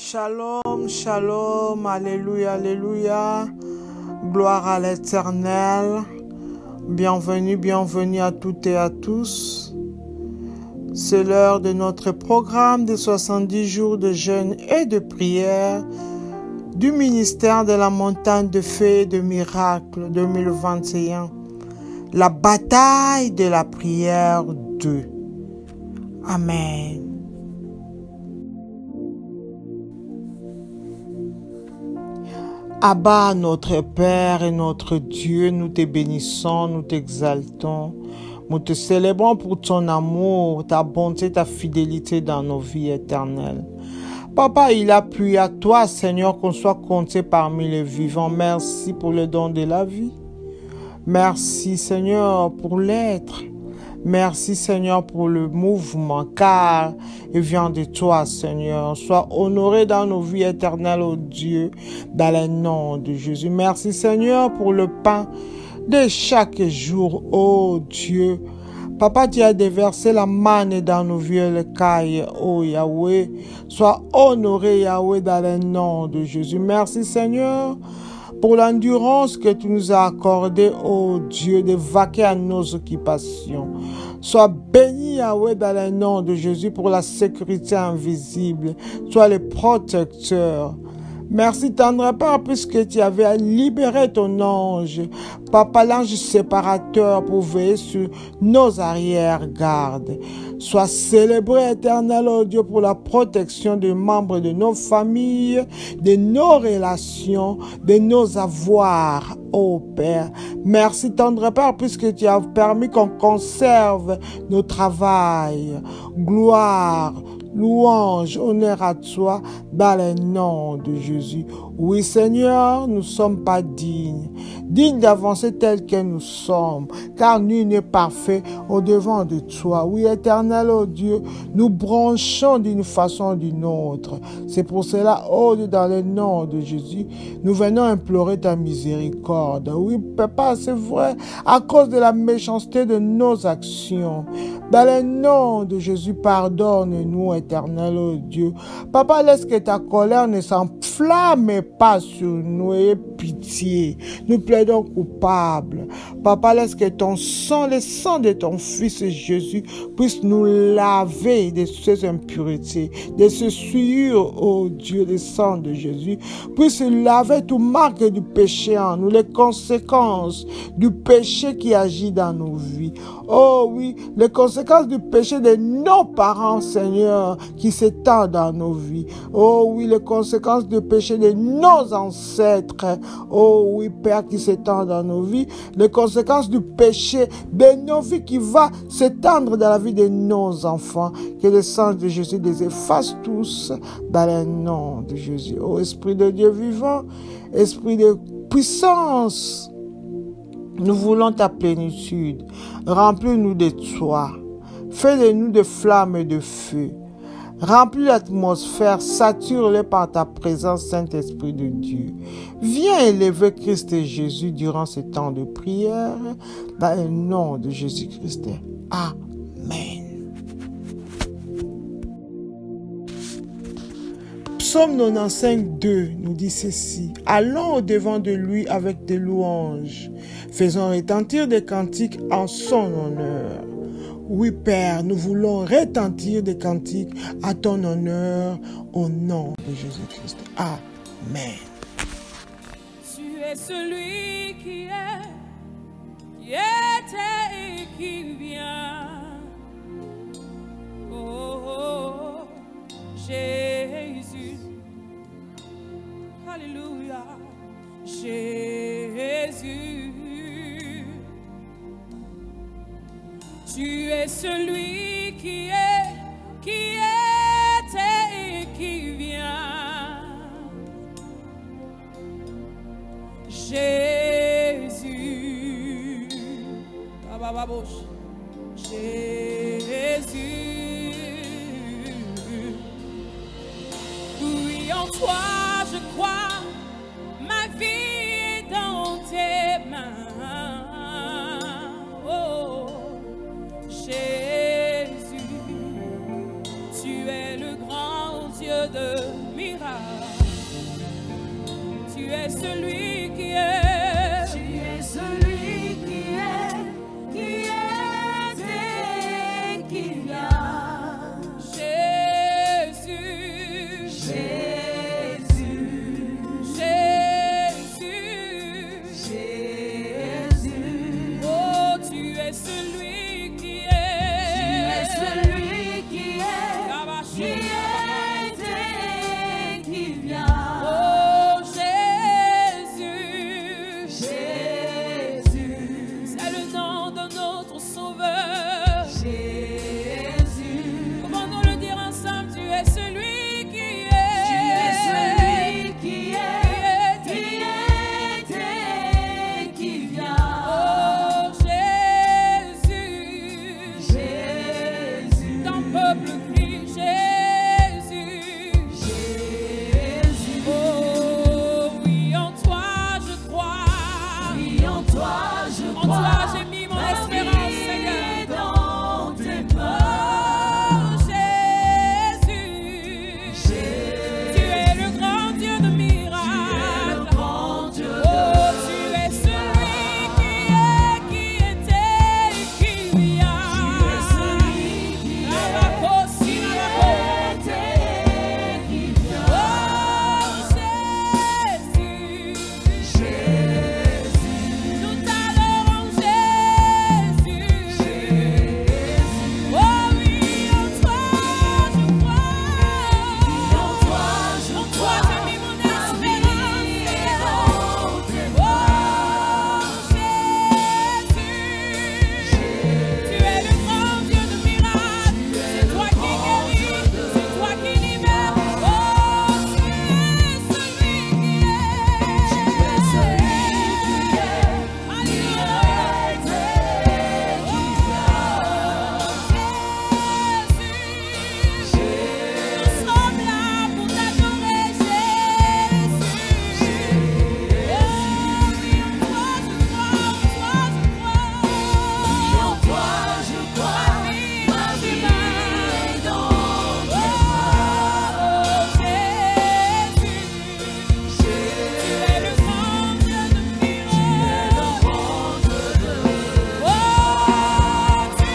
Shalom, shalom, alléluia, alléluia, gloire à l'Éternel, bienvenue, bienvenue à toutes et à tous. C'est l'heure de notre programme de 70 jours de jeûne et de prière du ministère de la montagne de feu et de miracles 2021. La bataille de la prière 2. Amen. Abba, notre Père et notre Dieu, nous te bénissons, nous t'exaltons, nous te célébrons pour ton amour, ta bonté, ta fidélité dans nos vies éternelles. Papa, il a plu à toi, Seigneur, qu'on soit compté parmi les vivants. Merci pour le don de la vie. Merci, Seigneur, pour l'être. Merci, Seigneur, pour le mouvement, car il vient de toi, Seigneur. Sois honoré dans nos vies éternelles, ô Dieu, dans le nom de Jésus. Merci, Seigneur, pour le pain de chaque jour, ô Dieu. Papa, tu as déversé la manne dans nos vies, le caille, ô Yahweh. Sois honoré, Yahweh, dans le nom de Jésus. Merci, Seigneur, pour l'endurance que tu nous as accordée, ô Dieu, de vaquer à nos occupations. Sois béni, Yahweh, dans le nom de Jésus, pour la sécurité invisible. Sois le protecteur. Merci, tendre Père, puisque tu avais libéré ton ange, Papa, l'ange séparateur, pour veiller sur nos arrière-gardes. Sois célébré, éternel, oh Dieu, pour la protection des membres de nos familles, de nos relations, de nos avoirs, ô Père. Merci, tendre Père, puisque tu as permis qu'on conserve nos travails. Gloire, louange, honneur à toi, dans le nom de Jésus. Oui, Seigneur, nous ne sommes pas dignes d'avancer tel que nous sommes, car nul n'est parfait au-devant de toi. Oui, éternel, oh Dieu, nous branchons d'une façon ou d'une autre. C'est pour cela, oh Dieu, dans le nom de Jésus, nous venons implorer ta miséricorde. Oui, Papa, c'est vrai, à cause de la méchanceté de nos actions. Dans le nom de Jésus, pardonne-nous, éternel, oh Dieu. Papa, laisse que ta colère ne s'enflamme pas sur nous, et pitié. Nous plaidons coupables. Papa, laisse que ton sang, le sang de ton Fils Jésus, puisse nous laver de ces impuretés, de ce souillure, oh Dieu, le sang de Jésus, puisse laver toute marque du péché en nous, les conséquences du péché qui agit dans nos vies. Oh oui, les conséquences du péché de nos parents, Seigneur, qui s'étendent dans nos vies. Oh oui, les conséquences du péché de nos ancêtres. Oh oui, Père, qui s'étendent dans nos vies. Les conséquences du péché de nos vies qui va s'étendre dans la vie de nos enfants. Que le sang de Jésus les efface tous dans le nom de Jésus. Oh Esprit de Dieu vivant, Esprit de puissance, nous voulons ta plénitude. Remplis-nous de toi. Fais de nous des flammes et de feu. Remplis l'atmosphère, sature-le par ta présence, Saint-Esprit de Dieu. Viens élever Christ et Jésus durant ce temps de prière, dans le nom de Jésus-Christ. Amen. Psaume 95, 2 nous dit ceci. Allons au-devant de lui avec des louanges. Faisons retentir des cantiques en son honneur. Oui, Père, nous voulons retentir des cantiques à ton honneur au nom de Jésus-Christ. Amen. Tu es celui qui était et qui vient. Oh, Jésus. Alléluia. Jésus. Tu es celui qui était et qui vient. Jésus. Jésus. Oui, en toi je crois, ma vie est dans tes mains. Oh, Jésus, tu es le grand Dieu de miracles. celui qui est. Tu es celui qui est et qui vient. Jésus, Jésus, Jésus, Jésus. oh, tu es celui qui est. Tu es celui qui est et qui vient. Oh, Jésus, Jésus, c'est le nom de notre Sauveur. Jésus. Comment nous le dire ensemble? Tu es celui qui est. Tu es celui qui est et qui vient. Oh, Jésus, Jésus, ton peuple crie Jésus. Jésus. Oh, oui, en toi je crois. Oui, en toi je En crois. toi j'ai mis mon espérance, Seigneur. Dans tes Oh, mains. Jésus, tu es le grand Dieu de miracles. Grand Dieu Oh, tu es celui qui était et qui vient. Rabakosi, Rabako. qui vient. Oh, Jésus, Jésus, nous t'adorons, Jésus. Oh oui, en toi je crois. en toi je En toi crois. j'ai mis mon espérance. Dans tes Oh, Jésus, tu es le grand Dieu de miracles. C'est toi qui guéris, c'est toi qui libères. Oh, tu es celui qui est. Alléluia. Jésus, nous sommes là pour t'adorer, Jésus. Oh, oui, en toi je crois, En toi je crois. Ma vie est dans tes mains. Jésus, tu es le grand Dieu de miracles. Oh, tu es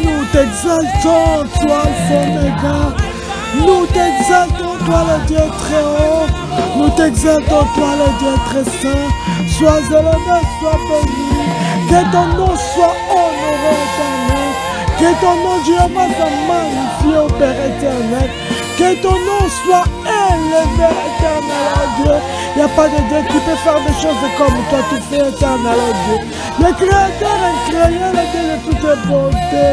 Nous t'exaltons, toi Alpha Omega. Nous t'exaltons, toi le Dieu très haut. Nous t'exaltons, toi le Dieu très saint. Sois élevé, sois béni. Que ton nom soit honoré, éternel. Que ton nom, Dieu, soit magnifié au Père éternel. Que ton nom soit élevé, éternel, oh Dieu. Il n'y a pas de Dieu qui peut faire des choses comme toi tu fais, éternel, oh Dieu. Le Créateur incroyable, le Dieu de toute bonté.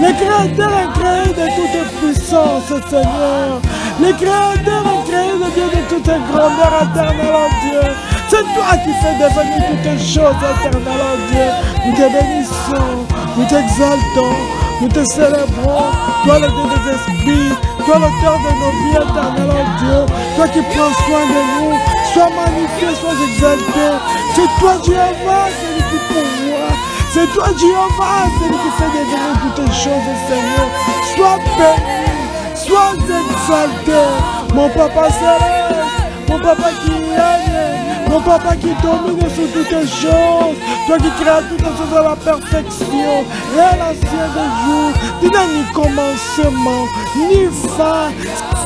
Le Créateur incroyable de toute puissance, Seigneur. Le Créateur incroyable, le Dieu de toute grandeur, éternel, oh Dieu. C'est toi qui fais devenir toutes choses, éternel, oh Dieu. Nous te bénissons, nous t'exaltons, nous te célébrons. Toi, le Dieu des esprits, toi, l'auteur de nos vies, éternel, oh Dieu. Toi qui prends soin de nous, sois magnifié, sois exalté. C'est toi, Jéhovah, celui qui pourvoit. C'est toi, Jéhovah, celui qui fait devenir toutes choses, Seigneur. Sois béni, sois exalté, mon Papa céleste, mon Papa qui règne, mon Papa qui domine sur toutes choses, toi qui crées toutes choses à la perfection, et l'ancien des jours, tu n'as ni commencement, ni fin,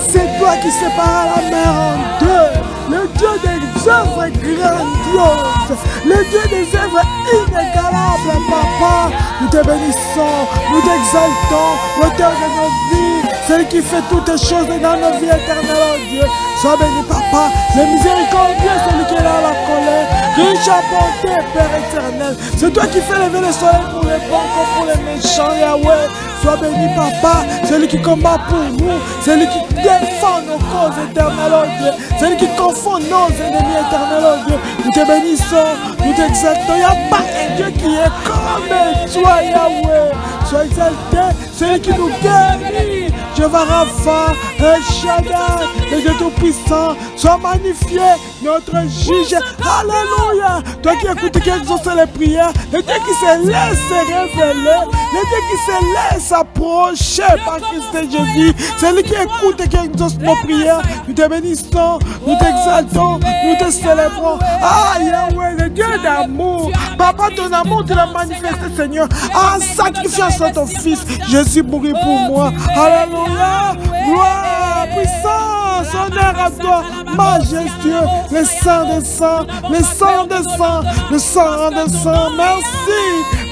c'est toi qui sépares la mer en deux, le Dieu des œuvres grandioses, le Dieu des œuvres inégalables, Papa, nous te bénissons, nous t'exaltons, l'auteur de nos vies, celui qui fait toutes les choses dans nos vies éternelles, oh Dieu. Sois béni, Papa, le miséricordieux, celui qui est là à la colère, riche en bonté, Père éternel. C'est toi qui fais lever le soleil pour les bons comme pour les méchants, Yahweh. Sois béni, Papa, celui qui combat pour nous, celui qui défend nos causes éternelles, oh Dieu, celui qui confond nos ennemis éternels, oh Dieu. Nous te bénissons, nous t'exaltons. Il n'y a pas un Dieu qui est comme toi, Yahweh. Sois exalté, celui qui nous guérit. Jehovah Rapha, El Shaddai, le Dieu Tout-Puissant, sois magnifié, notre juge. Alléluia. Toi qui écoutes, qui exauce les prières, le Dieu qui se laisse révéler, le Dieu qui se laisse approcher par Christ Jésus, celui qui écoute et qui exauce nos prières. Nous te bénissons, nous t'exaltons, nous te célébrons. Ah Yahweh, le Dieu d'amour. Papa, ton amour, tu l'as manifesté, Seigneur, en sacrifiant ton Fils. Jésus mourit pour moi. Alléluia. Gloire, puissance, honneur à toi, majestueux. Le sang descend, le sang descend, le sang descend. Merci,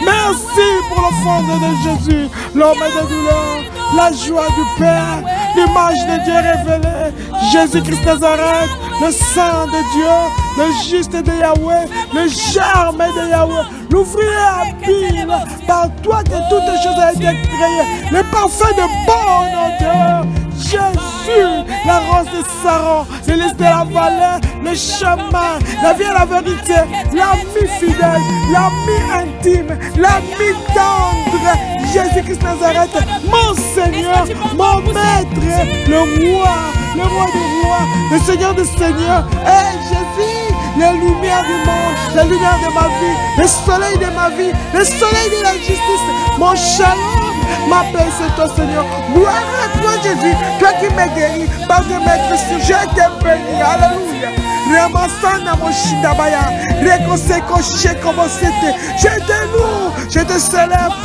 merci pour l'offrande de Jésus, l'homme de douleur, la joie du Père, l'image de Dieu révélée, Jésus-Christ Nazareth, le sang de Dieu, le juste de Yahweh, le germe de Yahweh, l'ouvrier habile, par toi que toutes les choses ont été créées, le parfum de bonne odeur, Jésus, la rose de Saron, le lys de la vallée, le chemin, la vie et la vérité, l'ami fidèle, l'ami intime, l'ami tendre, Jésus-Christ Nazareth, mon Seigneur, mon Maître, le roi des rois, le Seigneur des seigneurs, et Jésus, la lumière du monde, la lumière de ma vie, le soleil de ma vie, le soleil de la justice, mon shalom, ma paix, c'est toi, Seigneur. Gloire à toi, Jésus, toi qui m'as guéri par tes maîtres, je t'ai béni. Alléluia. Ramasana Moshindabaya, Rekoseko Shekomo Sete, je te loue, je te célèbre.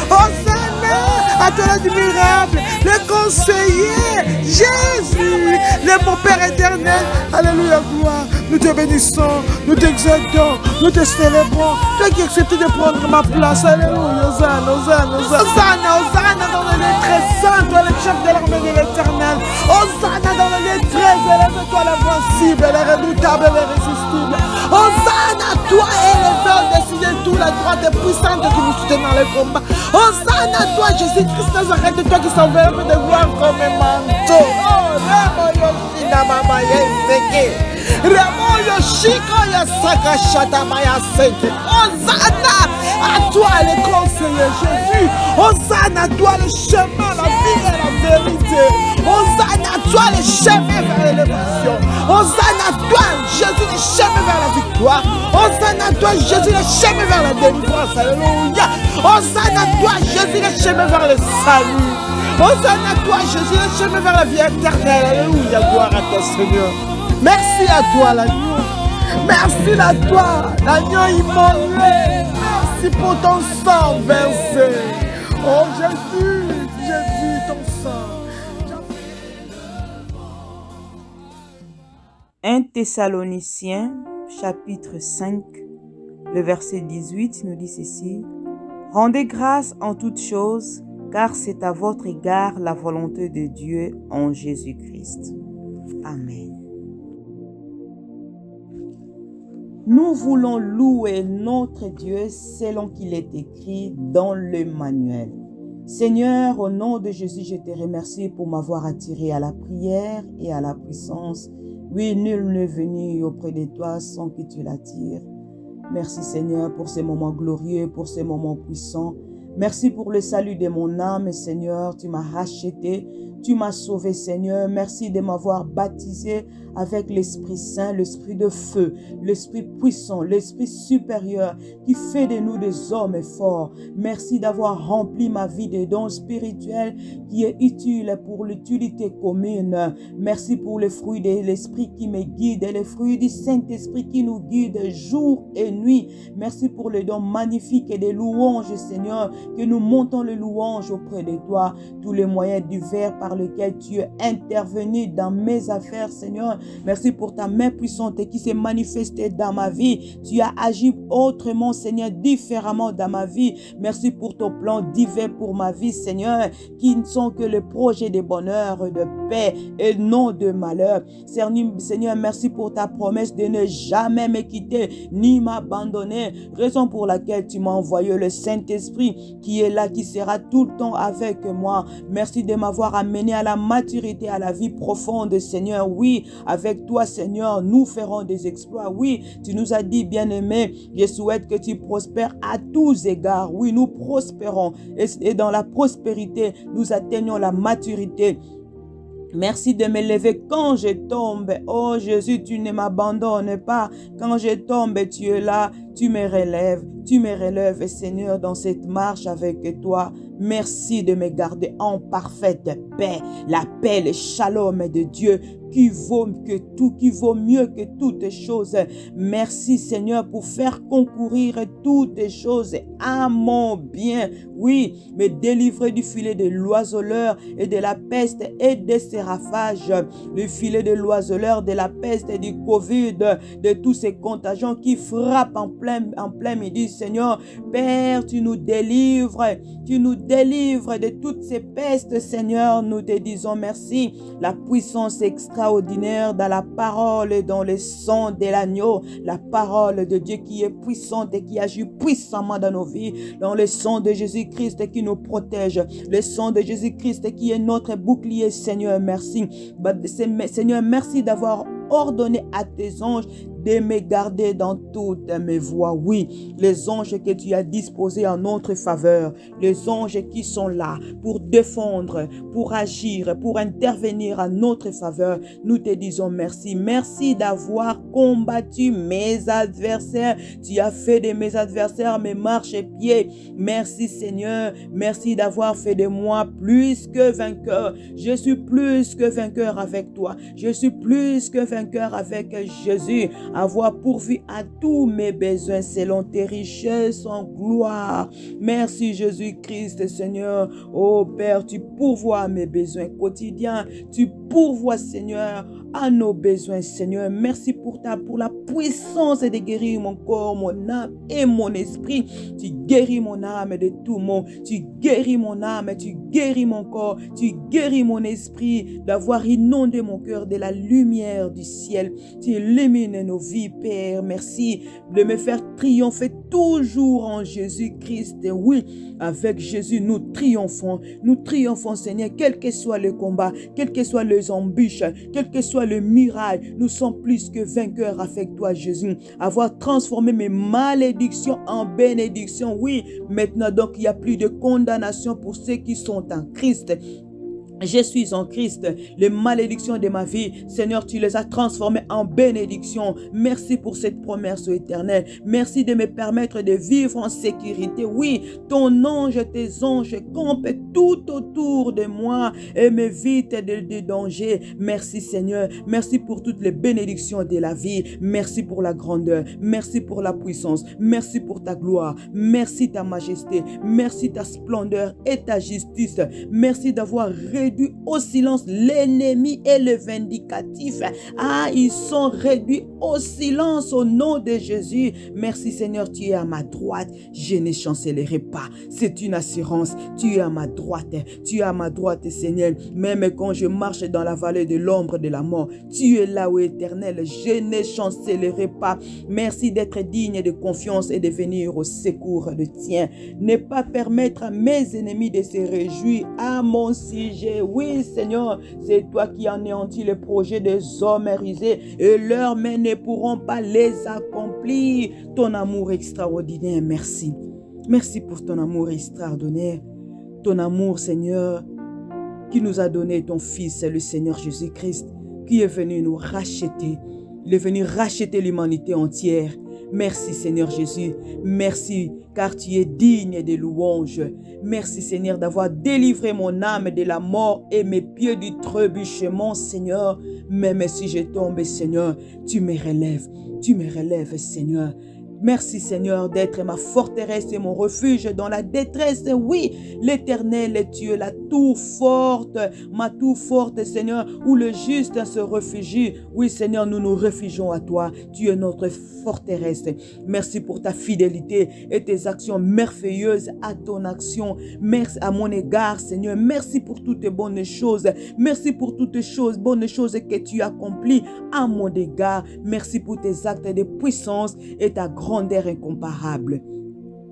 Hosanna, à toi l'admirable, le conseiller, Jésus, le bon Père éternel. Alléluia, gloire. Nous te bénissons, nous t'exaltons, nous te célébrons. Toi qui acceptes de prendre ma place. Alléluia, Hosanna, Hosanna, Hosanna, Hosanna dans le lieu très saint, toi le chef de l'armée de l'éternel. Hosanna dans le lieu très élevé, toi l'invincible, le redoutable, l'irrésistible. Hosanna, toi éleveur, décidé de tout, la droite et puissante qui nous soutient dans les combats. Hosanna, toi Jésus-Christ Nazareth, toi qui s'envers de gloire comme un manteau. Oh, Remo Yoshina Mama Yenseke. Remo Yoshiko Yasaka Shata Maya Seke. Hosanna à toi le conseiller Jésus. Hosanna à toi le chemin, la vie et la vérité. Hosanna à toi le chemin vers l'élévation. Hosanna à toi Jésus le chemin vers la victoire. Hosanna à toi Jésus le chemin vers la délivrance. Alléluia. Hosanna à toi Jésus le chemin vers le salut. Hosanna à toi Jésus le chemin vers la vie éternelle. Alléluia. Gloire à toi Seigneur. Merci à toi l'agneau. Merci à toi l'agneau immolé. Merci pour ton sang versé. Oh Jésus, Jésus, ton sang. 1 Thessaloniciens, chapitre 5, le verset 18 nous dit ceci. Rendez grâce en toutes choses, car c'est à votre égard la volonté de Dieu en Jésus-Christ. Amen. Nous voulons louer notre Dieu selon qu'il est écrit dans le manuel. Seigneur, au nom de Jésus, je te remercie pour m'avoir attiré à la prière et à la puissance. Oui, nul n'est venu auprès de toi sans que tu l'attires. Merci Seigneur pour ces moments glorieux, pour ces moments puissants. Merci pour le salut de mon âme, Seigneur. Tu m'as racheté, tu m'as sauvé, Seigneur. Merci de m'avoir baptisé avec l'Esprit Saint, l'Esprit de feu, l'Esprit puissant, l'Esprit supérieur qui fait de nous des hommes forts. Merci d'avoir rempli ma vie de dons spirituels qui est utile pour l'utilité commune. Merci pour les fruits de l'Esprit qui me guide et les fruits du Saint-Esprit qui nous guide jour et nuit. Merci pour les dons magnifiques et des louanges, Seigneur, que nous montons les louanges auprès de toi. Tous les moyens divers par par lequel tu es intervenu dans mes affaires, Seigneur. Merci pour ta main puissante qui s'est manifestée dans ma vie. Tu as agi autrement, Seigneur, différemment dans ma vie. Merci pour ton plan divin pour ma vie, Seigneur, qui ne sont que le projet de bonheur, de paix et non de malheur. Seigneur, merci pour ta promesse de ne jamais me quitter ni m'abandonner, raison pour laquelle tu m'as envoyé le Saint-Esprit qui est là, qui sera tout le temps avec moi. Merci de m'avoir amené à la maturité, à la vie profonde, Seigneur. Oui, avec toi, Seigneur, nous ferons des exploits. Oui, tu nous as dit, bien-aimé, je souhaite que tu prospères à tous égards. Oui, nous prospérons et dans la prospérité, nous atteignons la maturité. Merci de me lever quand je tombe. Oh Jésus, tu ne m'abandonnes pas. Quand je tombe, tu es là, tu me relèves. Tu me relèves, Seigneur, dans cette marche avec toi. Merci de me garder en parfaite paix. La paix, le shalom de Dieu qui vaut mieux que toutes choses. Merci, Seigneur, pour faire concourir toutes choses à mon bien. Oui, me délivrer du filet de l'oiseleur et de la peste et de ses ravages. Le filet de l'oiseleur, de la peste et du Covid, de tous ces contagions qui frappent en plein midi, Seigneur. Père, tu nous délivres de toutes ces pestes, Seigneur. Nous te disons merci. La puissance extraordinaire dans la parole et dans le sang de l'agneau. La parole de Dieu qui est puissante et qui agit puissamment dans nos vies. Dans le sang de Jésus-Christ qui nous protège. Le sang de Jésus-Christ qui est notre bouclier, Seigneur. Merci. Seigneur, merci d'avoir ordonné à tes anges de me garder dans toutes mes voies. Oui, les anges que tu as disposés en notre faveur, les anges qui sont là pour défendre, pour agir, pour intervenir en notre faveur, nous te disons merci. Merci d'avoir combattu mes adversaires. Tu as fait de mes adversaires mes marchepieds. Merci Seigneur. Merci d'avoir fait de moi plus que vainqueur. Je suis plus que vainqueur avec toi. Je suis plus que vainqueur avec Jésus. Avoir pourvu à tous mes besoins selon tes richesses en gloire. Merci Jésus-Christ, Seigneur. Oh Père, tu pourvois à mes besoins quotidiens. Tu pourvois, Seigneur, à nos besoins, Seigneur. Merci pour la puissance de guérir mon corps, mon âme et mon esprit. Tu guéris mon âme de tout maux. Tu guéris mon âme, tu guéris mon corps, tu guéris mon esprit, d'avoir inondé mon cœur de la lumière du ciel. Tu illumines nos vies, Père. Merci de me faire triompher toujours en Jésus-Christ. Oui, avec Jésus, nous triomphons. Nous triomphons, Seigneur, quel que soit le combat, quel que soit les embûches, quel que soit le miracle. Nous sommes plus que vainqueurs avec toi, Jésus. Avoir transformé mes malédictions en bénédictions. Oui, maintenant donc, il n'y a plus de condamnation pour ceux qui sont en Christ. Je suis en Christ. Les malédictions de ma vie, Seigneur, tu les as transformées en bénédictions. Merci pour cette promesse éternelle. Merci de me permettre de vivre en sécurité. Oui, ton ange, tes anges campent tout autour de moi et m'évitent des dangers. Merci Seigneur. Merci pour toutes les bénédictions de la vie. Merci pour la grandeur. Merci pour la puissance. Merci pour ta gloire. Merci ta majesté. Merci ta splendeur et ta justice. Merci d'avoir réduit au silence l'ennemi et le vindicatif. Ah, ils sont réduits au silence au nom de Jésus. Merci Seigneur, tu es à ma droite. Je ne chancellerai pas. C'est une assurance. Tu es à ma droite. Tu es à ma droite, Seigneur. Même quand je marche dans la vallée de l'ombre de la mort, tu es là, ô Éternel. Je ne chancellerai pas. Merci d'être digne de confiance et de venir au secours de tien. Ne pas permettre à mes ennemis de se réjouir à mon sujet. Oui, Seigneur, c'est toi qui anéantis les projets des hommes rusés et leurs mains ne pourront pas les accomplir. Ton amour extraordinaire, merci. Merci pour ton amour extraordinaire. Ton amour, Seigneur, qui nous a donné ton Fils, le Seigneur Jésus-Christ, qui est venu nous racheter. Il est venu racheter l'humanité entière. Merci Seigneur Jésus, merci car tu es digne de louanges. Merci Seigneur d'avoir délivré mon âme de la mort et mes pieds du trébuchement, Seigneur. Même si je tombe, Seigneur, tu me relèves Seigneur. Merci Seigneur d'être ma forteresse et mon refuge dans la détresse. Oui, l'Éternel est Dieu, la tour forte, ma tour forte Seigneur, où le juste se réfugie. Oui Seigneur, nous nous réfugions à toi. Tu es notre forteresse. Merci pour ta fidélité et tes actions merveilleuses à ton action. Merci à mon égard Seigneur. Merci pour toutes les bonnes choses. Merci pour toutes les choses, bonnes choses que tu accomplis à mon égard. Merci pour tes actes de puissance et ta grandeur incomparable.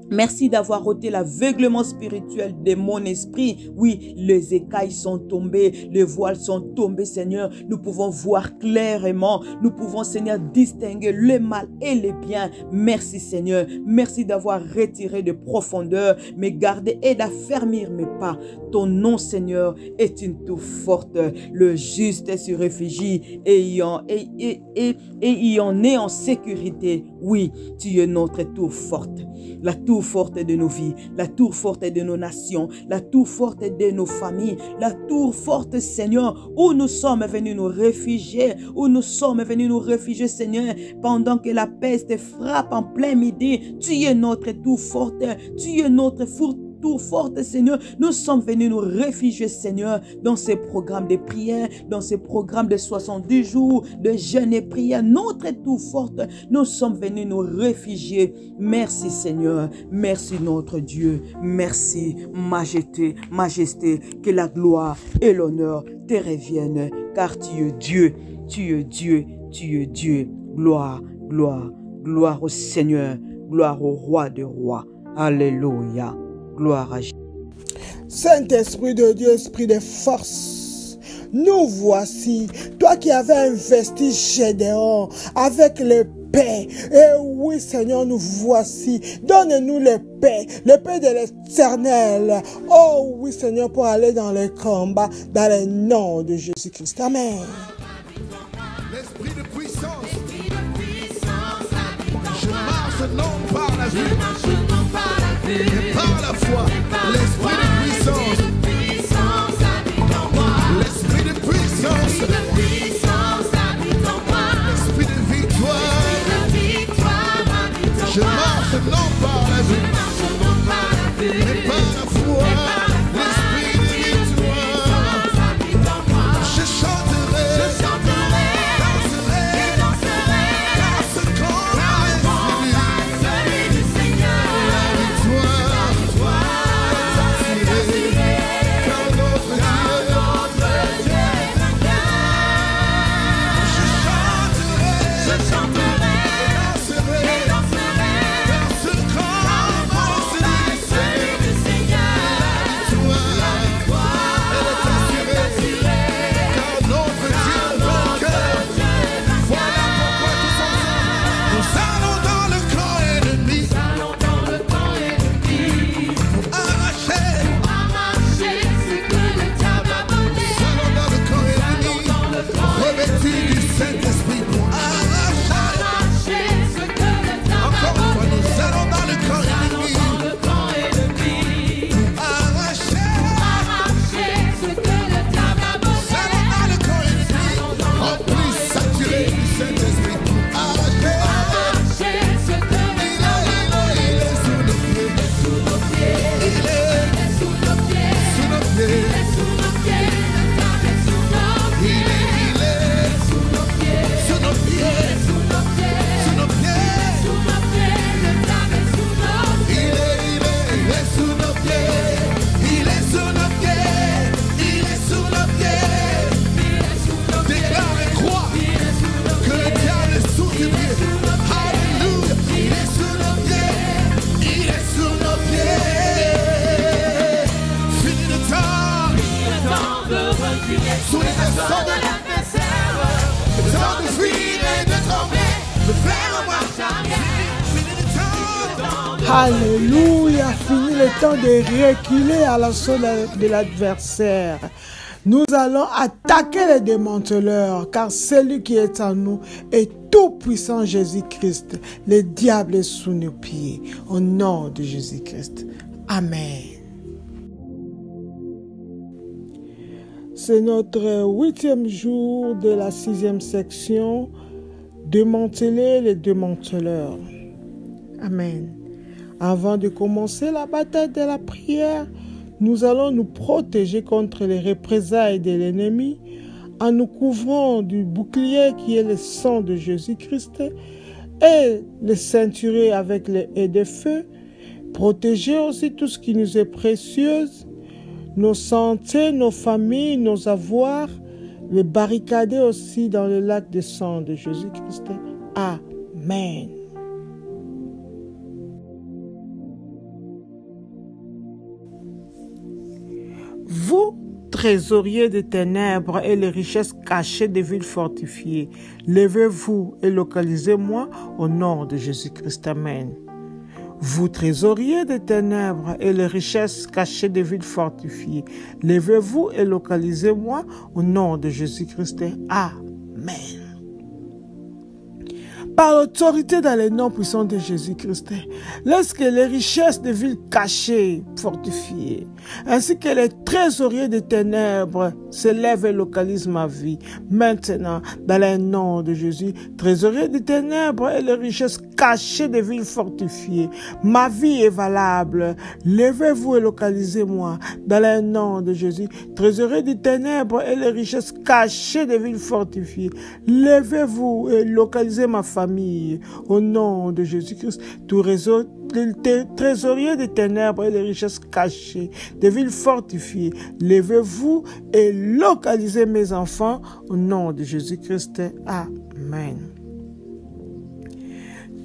Merci d'avoir ôté l'aveuglement spirituel de mon esprit. Oui, les écailles sont tombées, les voiles sont tombés, Seigneur. Nous pouvons voir clairement. Nous pouvons, Seigneur, distinguer le mal et le bien. Merci, Seigneur. Merci d'avoir retiré de profondeur mes gardes et d'affermir mes pas. Ton nom, Seigneur, est une tour forte. Le juste se réfugie et y en est en sécurité. Oui, tu es notre tour forte. La tour forte de nos vies, la tour forte de nos nations, la tour forte de nos familles, la tour forte, Seigneur, où nous sommes venus nous réfugier, Seigneur, pendant que la peste frappe en plein midi. Tu es notre tour forte, tu es notre tour forte, Seigneur. Nous sommes venus nous réfugier, Seigneur, dans ces programmes de prière, dans ces programmes de 70 jours de jeûne et prière. Notre tour forte, nous sommes venus nous réfugier. Merci, Seigneur. Merci, notre Dieu. Merci, majesté, que la gloire et l'honneur te reviennent, car tu es Dieu, tu es Dieu, tu es Dieu. Gloire, gloire, gloire au Seigneur, gloire au Roi des rois. Alléluia. Gloire à Jésus. Saint-Esprit de Dieu, Esprit de force, nous voici, toi qui avais investi Gédéon avec le paix. Et oui, Seigneur, nous voici. Donne-nous le paix de l'Éternel. Oh oui, Seigneur, pour aller dans le combat, dans le nom de Jésus-Christ. Amen. L'esprit de puissance, je marche non par la vue, mais par la foi. L'esprit de puissance, l'esprit de puissance, l'esprit de victoire. Je marche non par la vue, mais par la foi. L'esprit de victoire. Je chanterai, danserai, dans ce combat celui du Seigneur. La victoire est assurée, car notre Dieu est vainqueur. Je chanterai, danserai, dans ce combat celui du Seigneur. La victoire est assurée, car notre Dieu est vainqueur. Voilà pourquoi tous ensemble, nous allons dans le camp ennemi pour arracher. Nous allons dans le camp ennemi, revêtus du Saint-Esprit pour arracher. Encore une fois, nous allons dans le camp ennemi pour arracher. Nous allons dans le camp ennemi, remplis, saturés du Saint-Esprit pour arracher. Il est sous nos pieds. Il est sous nos pieds. Il est sous nos pieds. Sous nos pieds. Il est sous nos pieds. Il est sous nos pieds. Il est sous nos pieds. Déclare et crois que le diable est sous tes pieds. Alléluia. Il est sous nos pieds. Il est sous nos pieds. Fini le temps sous les assauts de l'adversaire. Le temps de fuir et de trembler, de faire marche arrière. Fini le temps. Alléluia, fini le temps de reculer à l'assaut de l'adversaire. Nous allons attaquer les démanteleurs, car celui qui est en nous est tout puissant, Jésus-Christ. Le diable est sous nos pieds. Au nom de Jésus-Christ. Amen. C'est notre 8e jour de la 6e section. Démanteler les démanteleurs. Amen. Avant de commencer la bataille de la prière, nous allons nous protéger contre les représailles de l'ennemi en nous couvrant du bouclier qui est le sang de Jésus-Christ et le ceinturer avec les haies de feu. Protéger aussi tout ce qui nous est précieux, nos santé, nos familles, nos avoirs, les barricader aussi dans le lac de sang de Jésus-Christ. Amen. Vous, trésoriers des ténèbres et les richesses cachées des villes fortifiées, levez-vous et localisez-moi au nom de Jésus-Christ. Amen. Vous, trésoriers des ténèbres et les richesses cachées des villes fortifiées, levez-vous et localisez-moi au nom de Jésus-Christ. Amen. Par l'autorité dans les noms puissants de Jésus-Christ, laisse que les richesses des villes cachées, fortifiées, ainsi que les trésoriers des ténèbres s'élèvent et localisent ma vie. Maintenant, dans les noms de Jésus, trésoriers des ténèbres et les richesses cachées des villes fortifiées, ma vie est valable. Levez-vous et localisez-moi. Dans les noms de Jésus, trésoriers des ténèbres et les richesses cachées des villes fortifiées, levez-vous et localisez ma famille. Au nom de Jésus-Christ, tout réseau trésorier des ténèbres et les richesses cachées des villes fortifiées, levez-vous et localisez mes enfants au nom de Jésus-Christ. Amen.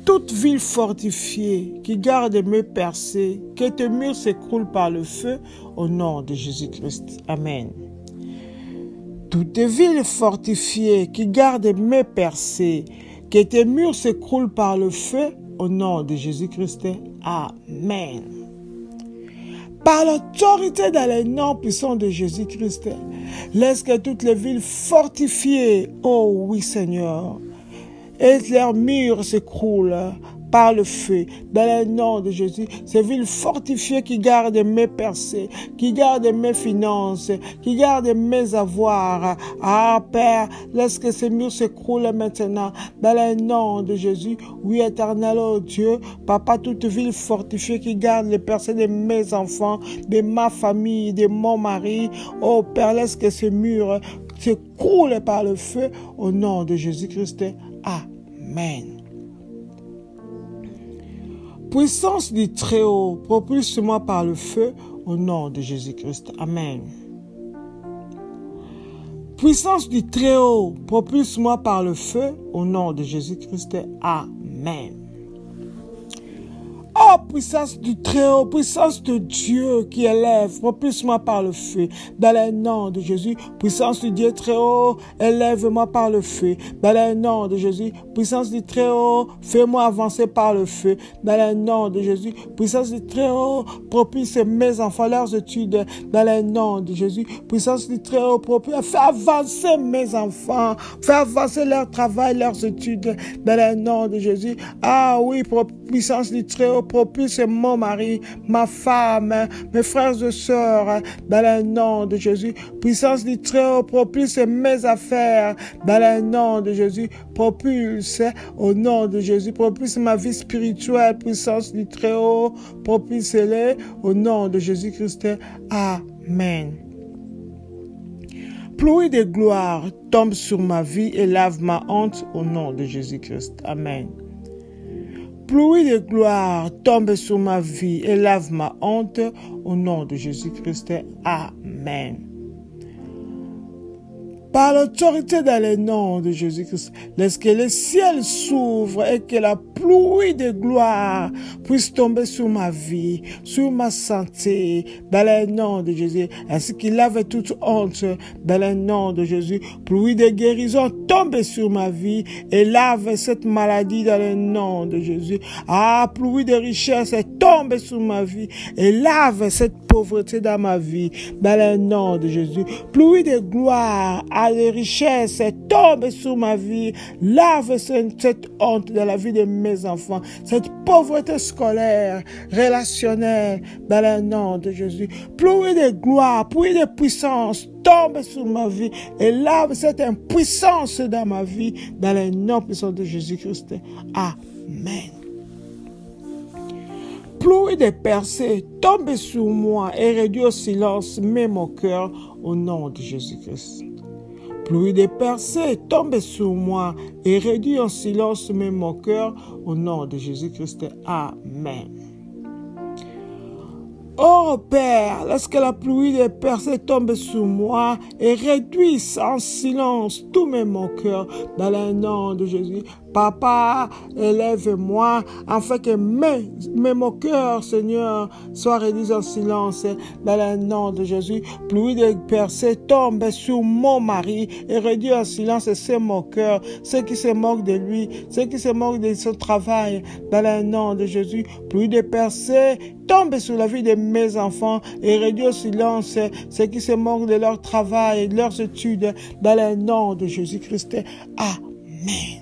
Toute ville fortifiée qui garde mes percées, que tes murs s'écroulent par le feu au nom de Jésus-Christ. Amen. Toute ville fortifiée qui garde mes percées, que tes murs s'écroulent par le feu, au nom de Jésus-Christ. Amen. Par l'autorité dans les noms puissants de Jésus-Christ, laisse que toutes les villes fortifiées, oh oui Seigneur, et leurs murs s'écroulent par le feu, dans le nom de Jésus, ces villes fortifiées qui gardent mes percées, qui gardent mes finances, qui gardent mes avoirs. Ah, Père, laisse que ces murs s'écroulent maintenant, dans le nom de Jésus. Oui, éternel, oh Dieu, Papa, toute ville fortifiée qui garde les percées de mes enfants, de ma famille, de mon mari. Oh, Père, laisse que ces murs s'écroulent par le feu, au nom de Jésus-Christ. Amen. Puissance du Très-Haut, propulse-moi par le feu, au nom de Jésus-Christ. Amen. Puissance du Très-Haut, propulse-moi par le feu, au nom de Jésus-Christ. Amen. Oh, puissance du Très-Haut, puissance de Dieu qui élève, propulse-moi par le feu, dans le nom de Jésus. Puissance du Dieu Très-Haut, élève-moi par le feu, dans le nom de Jésus. Puissance du Très-Haut, fais-moi avancer par le feu, dans le nom de Jésus. Puissance du Très-Haut, propulse mes enfants, leurs études, dans le nom de Jésus. Puissance du Très-Haut, propulse, fais avancer mes enfants, fais avancer leur travail, leurs études, dans le nom de Jésus. Ah oui, puissance du Très-Haut, propulse mon mari, ma femme, mes frères et sœurs, dans le nom de Jésus. Puissance du Très-Haut, propulse mes affaires, dans le nom de Jésus. Propulse au nom de Jésus. Propulse ma vie spirituelle. Puissance du Très-Haut, propulse-les au nom de Jésus-Christ. Amen. Pluie de gloire tombe sur ma vie et lave ma honte au nom de Jésus-Christ. Amen. Pluie de gloire tombe sur ma vie et lave ma honte au nom de Jésus-Christ. Amen. Par l'autorité dans le nom de Jésus-Christ, laisse que le ciel s'ouvre et que la pluie de gloire puisse tomber sur ma vie, sur ma santé, dans le nom de Jésus, ainsi qu'il lave toute honte, dans le nom de Jésus. Pluie de guérison tombe sur ma vie et lave cette maladie dans le nom de Jésus. Ah, pluie de richesse tombe sur ma vie et lave cette pauvreté dans ma vie, dans le nom de Jésus. Pluie de gloire, les richesses tombent sur ma vie, lave cette honte dans la vie de mes enfants, cette pauvreté scolaire, relationnelle, dans le nom de Jésus. Pluie de gloire, pluie de puissance tombe sur ma vie et lave cette impuissance dans ma vie, dans le nom puissant de Jésus-Christ. Amen. pluie des percées tombe sur moi et réduit au silence même mon cœur au nom de Jésus-Christ. Pluie des percées tombe sur moi et réduit en silence même mon cœur au nom de Jésus-Christ. Amen. Oh Père, lorsque la pluie des percées tombe sur moi et réduit en silence tout même mon cœur dans le nom de Jésus. Papa, élève-moi afin que mon cœur, Seigneur, soit réduit en silence dans le nom de Jésus. Pluie des percées tombe sur mon mari et réduit en silence c'est mon cœur. Ceux qui se moquent de lui, ceux qui se moquent de son travail dans le nom de Jésus. Pluie des percées tombe sur la vie de mes enfants et réduit au silence ceux qui se moquent de leur travail et de leurs études dans le nom de Jésus-Christ. Amen.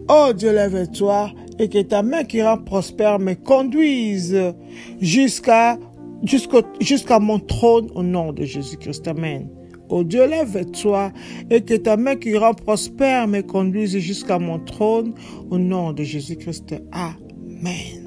Oh Dieu, lève-toi et que ta main qui rend prospère me conduise jusqu'à mon trône au nom de Jésus-Christ. Amen. Oh Dieu, lève-toi et que ta main qui rend prospère me conduise jusqu'à mon trône au nom de Jésus-Christ. Amen.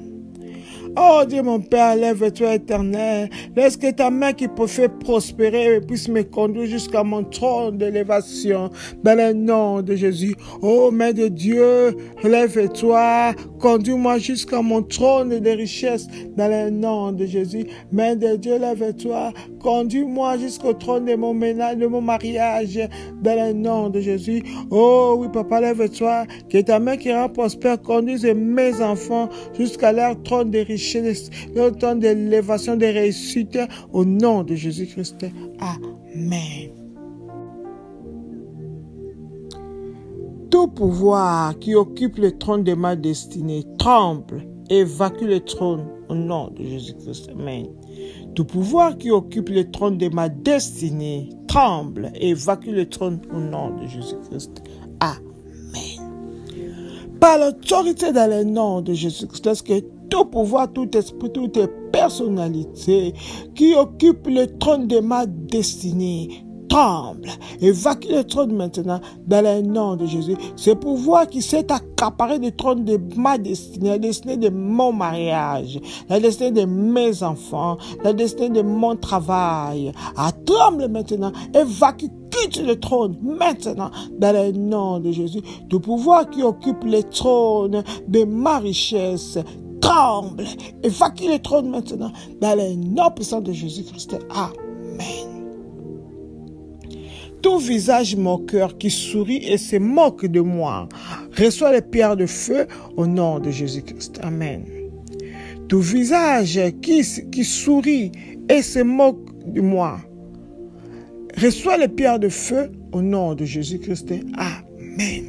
Oh Dieu mon Père, lève-toi éternel. Laisse que ta main qui peut faire prospérer puisse me conduire jusqu'à mon trône d'élévation dans le nom de Jésus. Oh main de Dieu, lève-toi. Conduis-moi jusqu'à mon trône de richesse dans le nom de Jésus. Main de Dieu, lève-toi. Conduis-moi jusqu'au trône de mon ménage, de mon mariage dans le nom de Jésus. Oh oui, papa, lève-toi. Que ta main qui rend prospère conduise mes enfants jusqu'à leur trône de richesse, leur trône d'élévation, de réussite au nom de Jésus-Christ. Amen. Tout pouvoir qui occupe le trône de ma destinée tremble et évacue le trône au nom de Jésus-Christ. Amen. Tout pouvoir qui occupe le trône de ma destinée tremble et évacue le trône au nom de Jésus-Christ. Amen. Par l'autorité dans le nom de Jésus-Christ, parce que tout pouvoir, tout esprit, toute personnalité qui occupe le trône de ma destinée tremble, évacue le trône maintenant dans le nom de Jésus. Ce pouvoir qui s'est accaparé du trône de ma destinée, la destinée de mon mariage, la destinée de mes enfants, la destinée de mon travail, tremble maintenant, évacue, quitte le trône maintenant dans le nom de Jésus. Tout pouvoir qui occupe le trône de ma richesse tremble, évacue le trône maintenant dans le nom puissant de Jésus-Christ. Amen. Tout visage moqueur qui sourit et se moque de moi reçoit les pierres de feu au nom de Jésus-Christ. Amen. Tout visage qui sourit et se moque de moi reçoit les pierres de feu au nom de Jésus-Christ. Amen.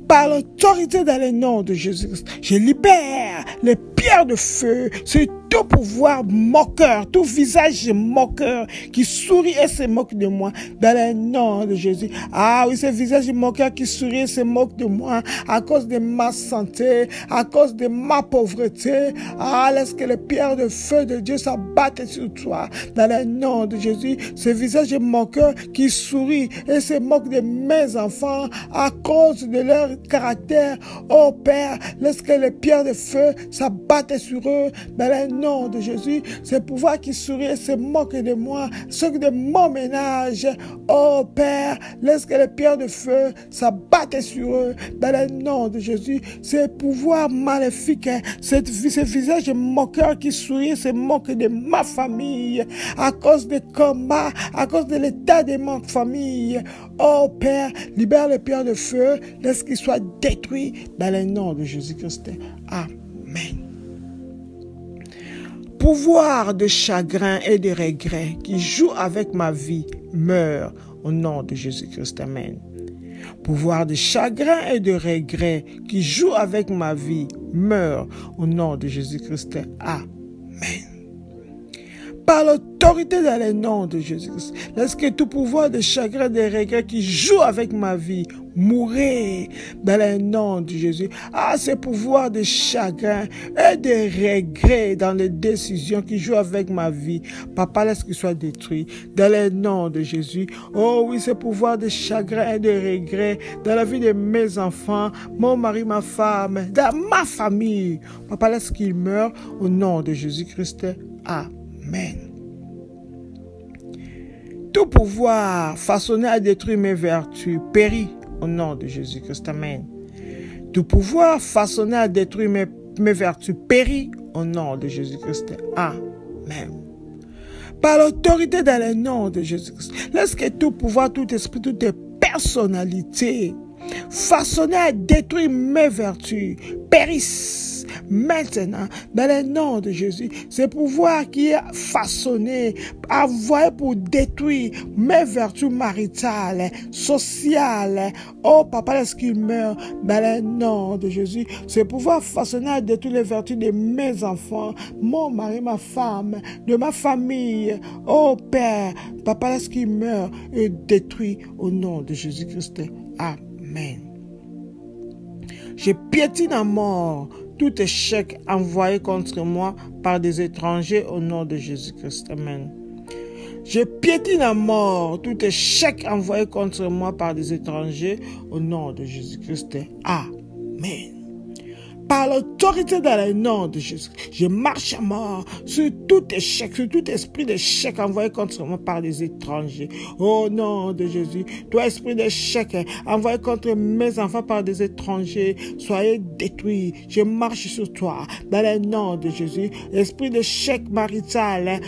Par l'autorité dans le nom de Jésus-Christ, je libère les pierres de feu sur tout pouvoir moqueur, tout visage moqueur qui sourit et se moque de moi dans le nom de Jésus. Oui, ce visage moqueur qui sourit et se moque de moi à cause de ma santé, à cause de ma pauvreté. Laisse que les pierres de feu de Dieu s'abattent sur toi dans le nom de Jésus. Ce visage moqueur qui sourit et se moque de mes enfants à cause de leur caractère. Oh Père, laisse que les pierres de feu s'abattent sur eux dans le nom de Jésus. Ce pouvoir qui sourit et se moque de moi, ceux de mon ménage. Oh Père, laisse que les pierres de feu s'abattent sur eux dans le nom de Jésus. Ce pouvoir maléfique, ce visage moqueur qui sourit et se moque de ma famille à cause des combats, à cause de l'état de ma famille. Oh Père, libère les pierres de feu, laisse qu'ils soient détruits dans le nom de Jésus-Christ. Amen. Pouvoir de chagrin et de regret qui joue avec ma vie meurt au nom de Jésus-Christ. Amen. Pouvoir de chagrin et de regret qui joue avec ma vie meurt au nom de Jésus-Christ. Amen. Par l'autorité dans le nom de Jésus-Christ, laisse que tout pouvoir de chagrin, de regret qui joue avec ma vie, mourir dans le nom de Jésus. Ah, ce pouvoir de chagrin et de regret dans les décisions qui jouent avec ma vie, Papa, laisse qu'il soit détruit dans le nom de Jésus. Oh oui, ce pouvoir de chagrin et de regret dans la vie de mes enfants, mon mari, ma femme, dans ma famille. Papa, laisse qu'il meure au nom de Jésus-Christ. Amen. Tout pouvoir façonné à détruire mes vertus périt au nom de Jésus-Christ. Amen. Tout pouvoir façonné à détruire mes vertus périt au nom de Jésus-Christ. Amen. Par l'autorité dans le nom de Jésus-Christ, laisse que tout pouvoir, tout esprit, toute personnalité façonné à détruire mes vertus périssent maintenant dans le nom de Jésus. Ce pouvoir qui est façonné, envoyé pour détruire mes vertus maritales, sociales. Oh Papa, laisse qu'il meure dans le nom de Jésus. Ce pouvoir façonné à détruire les vertus de mes enfants, mon mari, ma femme, de ma famille. Oh Père, Papa, laisse qu'il meure et détruit au nom de Jésus-Christ. Amen. Je piétine à mort tout échec envoyé contre moi par des étrangers au nom de Jésus-Christ. Amen. Je piétine à mort tout échec envoyé contre moi par des étrangers au nom de Jésus-Christ. Amen. Par l'autorité dans le nom de Jésus, je marche à mort sur tout échec, sur tout esprit d'échec envoyé contre moi par des étrangers. Au nom de Jésus, toi esprit d'échec envoyé contre mes enfants par des étrangers, soyez détruits. Je marche sur toi dans le nom de Jésus. Esprit d'échec marital,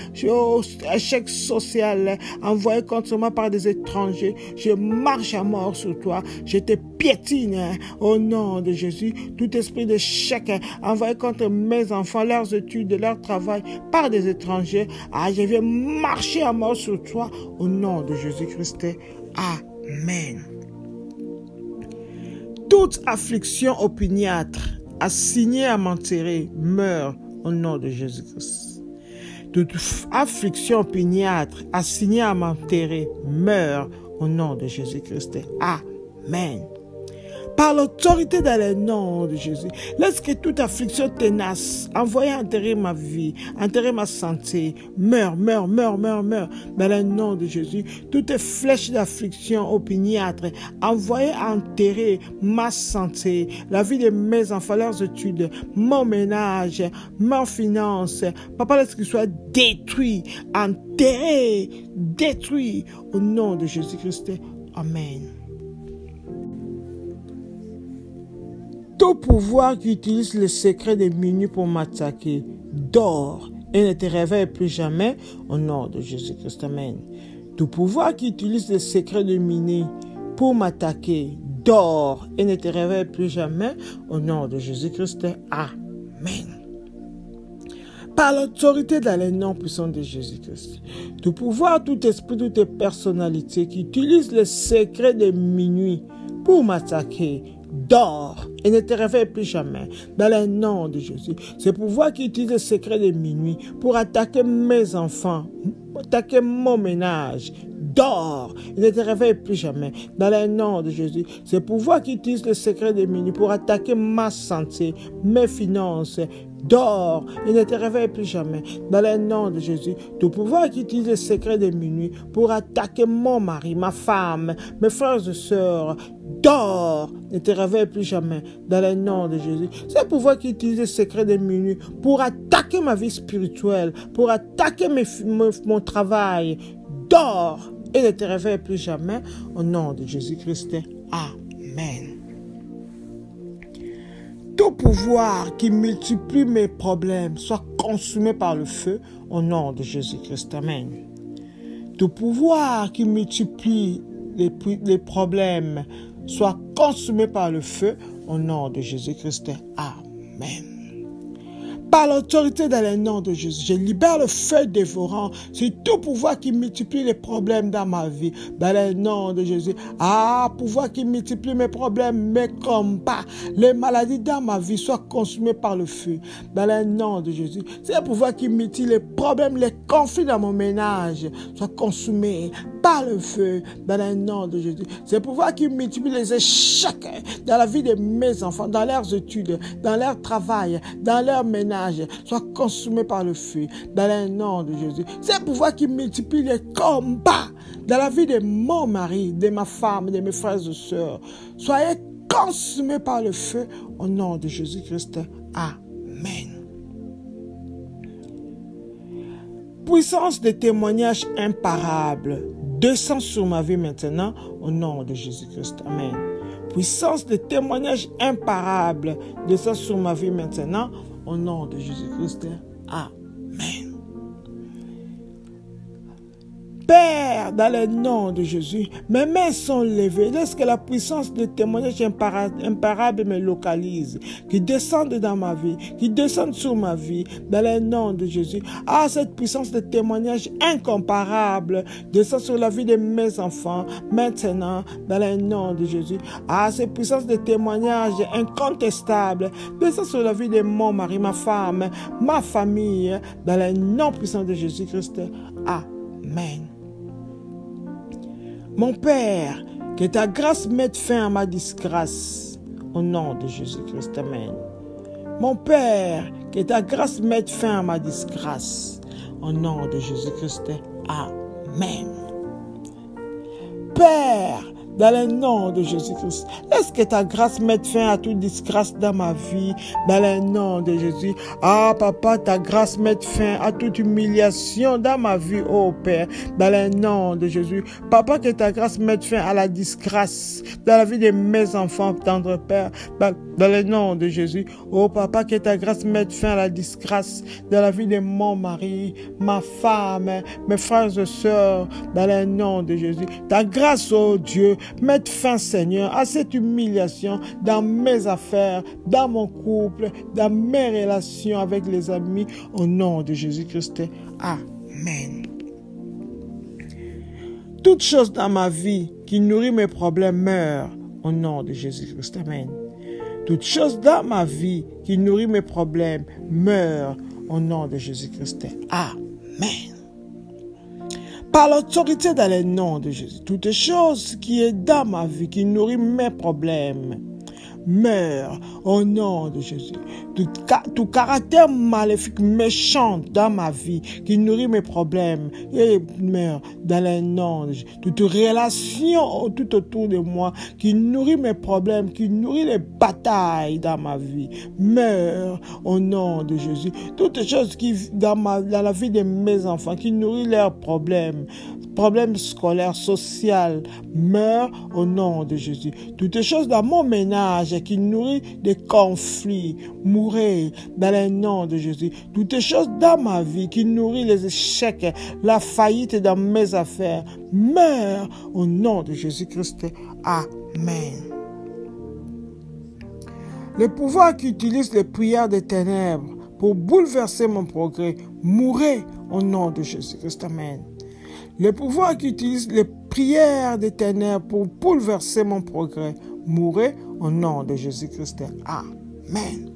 échec social envoyé contre moi par des étrangers, je marche à mort sur toi. Je te piétine au nom de Jésus. Tout esprit d'échec envoyé contre mes enfants, leurs études, leur travail par des étrangers. Je vais marcher à mort sur toi au nom de Jésus-Christ. Amen. Toute affliction opiniâtre assignée à m'enterrer meurt au nom de Jésus-Christ. Toute affliction opiniâtre assignée à m'enterrer meurt au nom de Jésus-Christ. Amen. Par l'autorité dans le nom de Jésus, laisse que toute affliction tenace, envoyée enterrer ma vie, enterrer ma santé, meure dans le nom de Jésus. Toute flèche d'affliction opiniâtre, envoyée enterrer ma santé, la vie de mes enfants, leurs études, mon ménage, ma finance. Papa, laisse qu'il soit détruit, enterré, détruit au nom de Jésus-Christ. Amen. Tout pouvoir qui utilise le secret des minuit pour m'attaquer dort et ne te réveille plus jamais au nom de Jésus-Christ. Amen. Tout pouvoir qui utilise le secret des minuit pour m'attaquer dort et ne te réveille plus jamais au nom de Jésus-Christ. Amen. Par l'autorité dans le nom puissant de Jésus-Christ, tout pouvoir, tout esprit, toute personnalité qui utilise le secret des minuit pour m'attaquer dors et ne te réveille plus jamais dans le nom de Jésus. Ce pouvoir qui utilise le secret de minuit pour attaquer mes enfants, attaquer mon ménage, dors et ne te réveille plus jamais dans le nom de Jésus. Ce pouvoir qui utilise le secret de minuit pour attaquer ma santé, mes finances, dors et ne te réveille plus jamais dans le nom de Jésus. Tout pouvoir qui utilise le secret de minuit pour attaquer mon mari, ma femme, mes frères et sœurs, dors, ne te réveille plus jamais dans le nom de Jésus. C'est le pouvoir qui utilise le secret de minuit pour attaquer ma vie spirituelle, pour attaquer mon travail, dors et ne te réveille plus jamais au nom de Jésus-Christ. Amen. Tout pouvoir qui multiplie mes problèmes soit consumé par le feu au nom de Jésus-Christ. Amen. Tout pouvoir qui multiplie les problèmes soit consumé par le feu au nom de Jésus-Christ. Amen. Par l'autorité dans le nom de Jésus, je libère le feu dévorant sur tout pouvoir qui multiplie les problèmes dans ma vie. Dans le nom de Jésus. Ah, pouvoir qui multiplie mes problèmes, mes combats, les maladies dans ma vie soient consumées par le feu. Dans le nom de Jésus. C'est pouvoir qui multiplie les problèmes, les conflits dans mon ménage soient consumés par le feu. Dans le nom de Jésus. C'est pouvoir qui multiplie les échecs dans la vie de mes enfants, dans leurs études, dans leur travail, dans leur ménage, soit consumé par le feu, dans le nom de Jésus. C'est pouvoir qui multiplie les combats dans la vie de mon mari, de ma femme, de mes frères et sœurs. Soyez consumés par le feu au nom de Jésus-Christ. Amen. Puissance de témoignage imparable descend sur ma vie maintenant au nom de Jésus-Christ. Amen. Puissance de témoignage imparable descend sur ma vie maintenant au nom de Jésus-Christ. Amen. Père, dans le nom de Jésus, mes mains sont levées. Laisse que la puissance de témoignage imparable me localise, qui descende dans ma vie, qui descende sur ma vie, dans le nom de Jésus. Ah, cette puissance de témoignage incomparable descend sur la vie de mes enfants, maintenant, dans le nom de Jésus. Ah, cette puissance de témoignage incontestable descend sur la vie de mon mari, ma femme, ma famille, dans le nom puissant de Jésus-Christ. Amen. Mon Père, que ta grâce mette fin à ma disgrâce, au nom de Jésus-Christ. Amen. Mon Père, que ta grâce mette fin à ma disgrâce, au nom de Jésus-Christ. Amen. Père, dans le nom de Jésus-Christ, laisse que ta grâce mette fin à toute disgrâce dans ma vie, dans le nom de Jésus. Ah, Papa, ta grâce mette fin à toute humiliation dans ma vie, oh Père, dans le nom de Jésus. Papa, que ta grâce mette fin à la disgrâce dans la vie de mes enfants, tendre Père, dans le nom de Jésus. Oh Papa, que ta grâce mette fin à la disgrâce dans la vie de mon mari, ma femme, mes frères et sœurs, dans le nom de Jésus. Ta grâce, oh Dieu, mette fin, Seigneur, à cette humiliation dans mes affaires, dans mon couple, dans mes relations avec les amis, au nom de Jésus-Christ. Amen. Toute chose dans ma vie qui nourrit mes problèmes meurt, au nom de Jésus-Christ. Amen. Toute chose dans ma vie qui nourrit mes problèmes meurt, au nom de Jésus-Christ. Amen. Par l'autorité dans le nom de Jésus, toute chose qui est dans ma vie, qui nourrit mes problèmes, meurt au nom de Jésus. Tout caractère maléfique, méchant dans ma vie, qui nourrit mes problèmes, et meurt dans le nom de Jésus. Toute relation tout autour de moi, qui nourrit mes problèmes, qui nourrit les batailles dans ma vie, meurt au nom de Jésus. Toute chose qui dans la vie de mes enfants, qui nourrit leurs problèmes scolaires, sociaux, meurt au nom de Jésus. Toutes choses dans mon ménage qui nourrit des conflits, mourir dans le nom de Jésus. Toutes choses dans ma vie qui nourrit les échecs, la faillite dans mes affaires, meurt au nom de Jésus-Christ. Amen. Le pouvoir qui utilise les prières des ténèbres pour bouleverser mon progrès, mourrait au nom de Jésus-Christ. Amen. Le pouvoir qui utilise les prières des ténèbres pour bouleverser mon progrès, mourrait au nom de Jésus-Christ. Amen.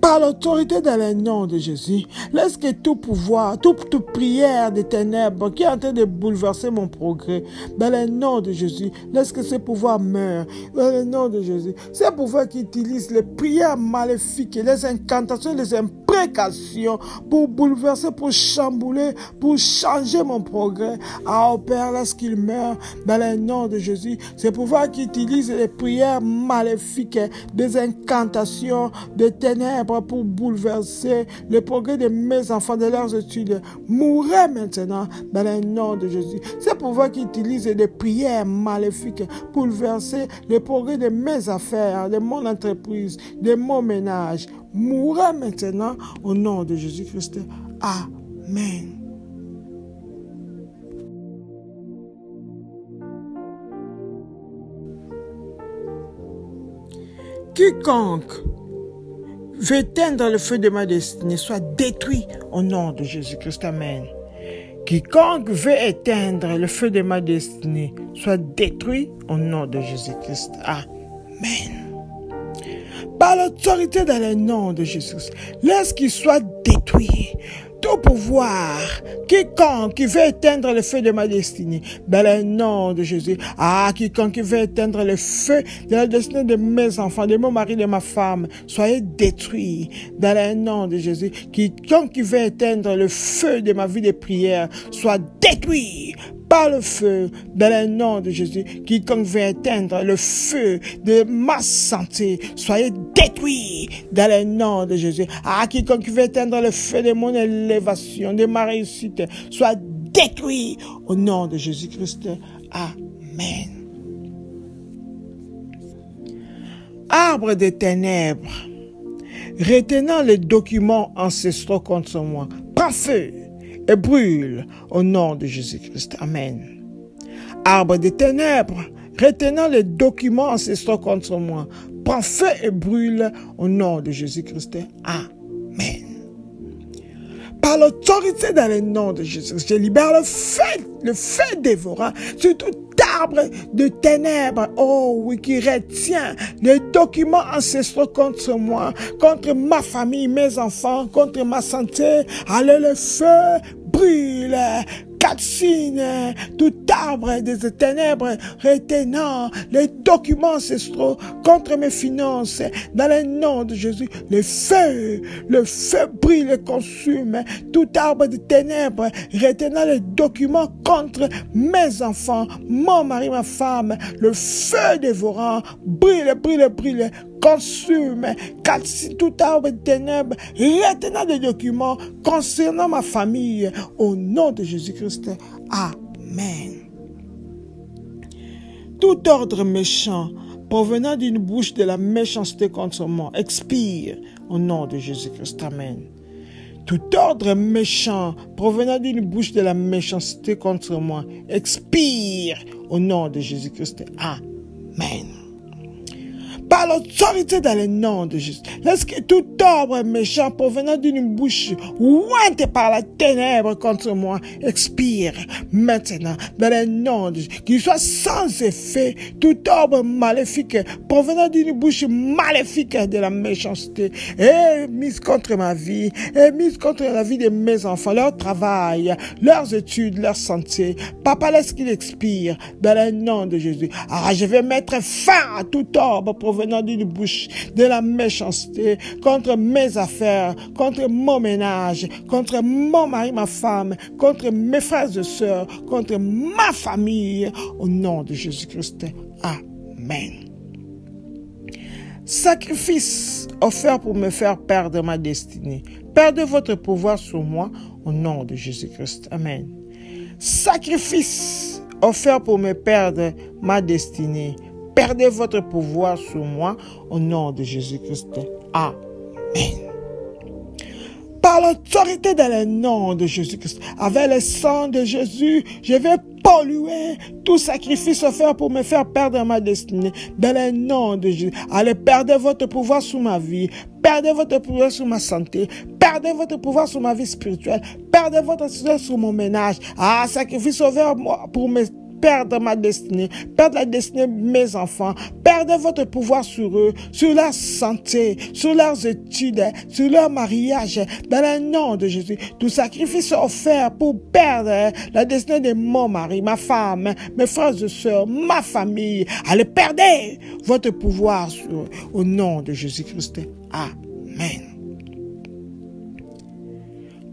Par l'autorité dans le nom de Jésus, laisse que tout pouvoir, toute prière des ténèbres qui est en train de bouleverser mon progrès, dans le nom de Jésus, laisse que ce pouvoir meure, dans le nom de Jésus. Ce pouvoir qui utilise les prières maléfiques, les incantations, les imprécations pour bouleverser, pour chambouler, pour changer mon progrès. Ah, oh Père, laisse qu'il meure, dans le nom de Jésus. Ce pouvoir qui utilise les prières maléfiques, des incantations, des ténèbres, pour bouleverser le progrès de mes enfants, de leurs études, mourrait maintenant dans le nom de Jésus. C'est pouvoir qui utilise des prières maléfiques pour bouleverser le progrès de mes affaires, de mon entreprise, de mon ménage, mourrait maintenant au nom de Jésus-Christ. Amen. veut éteindre le feu de ma destinée soit détruit au nom de Jésus-Christ. Amen. Quiconque veut éteindre le feu de ma destinée soit détruit au nom de Jésus-Christ. Amen. Par l'autorité dans le nom de Jésus-Christ, laisse qu'il soit détruit. Tout pouvoir, quiconque veut éteindre le feu de ma destinée, dans le nom de Jésus. Quiconque veut éteindre le feu de la destinée de mes enfants, de mon mari, de ma femme, soyez détruits, dans le nom de Jésus. Quiconque veut éteindre le feu de ma vie de prière, soit détruit par le feu, dans le nom de Jésus. Quiconque veut éteindre le feu de ma santé, soyez détruits dans le nom de Jésus. Quiconque veut éteindre le feu de mon élévation, de ma réussite, soit détruit au nom de Jésus-Christ. Amen. Arbre des ténèbres, retenant les documents ancestraux contre moi, prends feu et brûle au nom de Jésus-Christ. Amen. Arbre des ténèbres, retenant les documents ancestraux contre moi, prends feu et brûle au nom de Jésus-Christ. Amen. Par l'autorité dans le nom de Jésus, je libère le feu dévorant sur tout arbre de ténèbres, qui retient les documents ancestraux contre moi, contre ma famille, mes enfants, contre ma santé. Allez, le feu brûle, calcine tout arbre des ténèbres retenant les documents ancestraux contre mes finances. Dans le nom de Jésus, le feu brûle et consume tout arbre de ténèbres retenant les documents contre mes enfants, mon mari, ma femme. Le feu dévorant brûle, consume, calcine tout arbre de ténèbres retenant des documents concernant ma famille. Au nom de Jésus-Christ. Amen. Tout ordre méchant provenant d'une bouche de la méchanceté contre moi expire au nom de Jésus-Christ. Amen. Tout ordre méchant provenant d'une bouche de la méchanceté contre moi expire au nom de Jésus-Christ. Amen. Par l'autorité dans le nom de Jésus, laisse que tout ordre méchant provenant d'une bouche ointe par la ténèbre contre moi expire maintenant dans le nom de Jésus. Qu'il soit sans effet tout ordre maléfique provenant d'une bouche maléfique de la méchanceté et mise contre ma vie et mise contre la vie de mes enfants, leur travail, leurs études, leur santé. Papa, laisse qu'il expire dans le nom de Jésus. Je vais mettre fin à tout ordre provenant d'une bouche de la méchanceté contre mes affaires, contre mon ménage, contre mon mari, ma femme, contre mes frères et sœurs, contre ma famille, au nom de Jésus-Christ. Amen. Sacrifice offert pour me faire perdre ma destinée. Perdez votre pouvoir sur moi, au nom de Jésus-Christ. Amen. Sacrifice offert pour me perdre ma destinée. Perdez votre pouvoir sur moi au nom de Jésus-Christ. Amen. Par l'autorité dans le nom de Jésus-Christ, avec le sang de Jésus, je vais polluer tout sacrifice offert pour me faire perdre ma destinée. Dans le nom de Jésus, allez, perdez votre pouvoir sur ma vie. Perdez votre pouvoir sur ma santé. Perdez votre pouvoir sur ma vie spirituelle. Perdez votre pouvoir sur mon ménage. Sacrifice offert pour me perdre ma destinée, perdre la destinée de mes enfants, perdez votre pouvoir sur eux, sur leur santé, sur leurs études, sur leur mariage, dans le nom de Jésus. Tout sacrifice offert pour perdre la destinée de mon mari, ma femme, mes frères et sœurs, ma famille. Allez, perdez votre pouvoir sur eux, au nom de Jésus-Christ. Amen.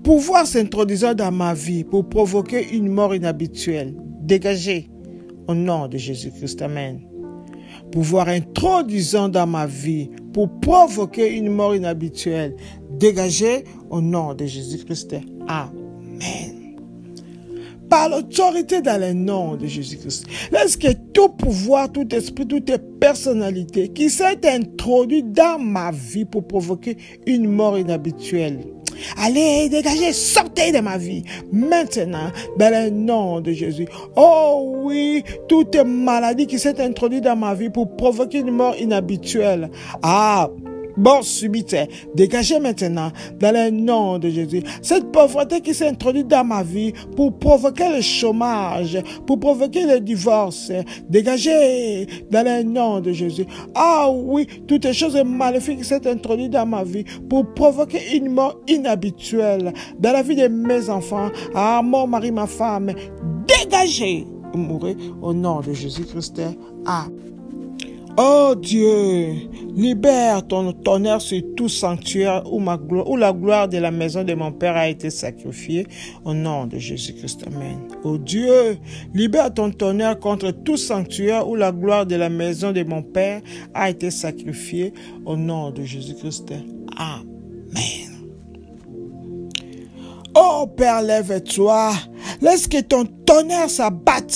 Pouvoir s'introduisant dans ma vie pour provoquer une mort inhabituelle. Dégagez au nom de Jésus-Christ. Amen. Pouvoir introduisant dans ma vie pour provoquer une mort inhabituelle. Dégagez au nom de Jésus-Christ. Amen. Par l'autorité dans le nom de Jésus-Christ, laisse que tout pouvoir, tout esprit, toute personnalité qui s'est introduit dans ma vie pour provoquer une mort inhabituelle. Allez, dégagez, sortez de ma vie. Maintenant, dans le nom de Jésus. Oh oui, toute maladie qui s'est introduite dans ma vie pour provoquer une mort inhabituelle. mort subite, dégagez maintenant dans le nom de Jésus. Cette pauvreté qui s'est introduite dans ma vie pour provoquer le chômage, pour provoquer le divorce, dégagez dans le nom de Jésus. Ah oui, toutes les choses maléfiques qui s'est introduites dans ma vie pour provoquer une mort inhabituelle dans la vie de mes enfants. Ah, mon mari, ma femme, dégagez, mourrez au nom de Jésus-Christ. Ah. Oh Dieu, libère ton tonnerre sur tout sanctuaire où la gloire de la maison de mon Père a été sacrifiée au nom de Jésus-Christ. Amen. Oh Dieu, libère ton tonnerre contre tout sanctuaire où la gloire de la maison de mon Père a été sacrifiée au nom de Jésus-Christ. Amen. Oh Père, lève-toi. Laisse que ton tonnerre s'abatte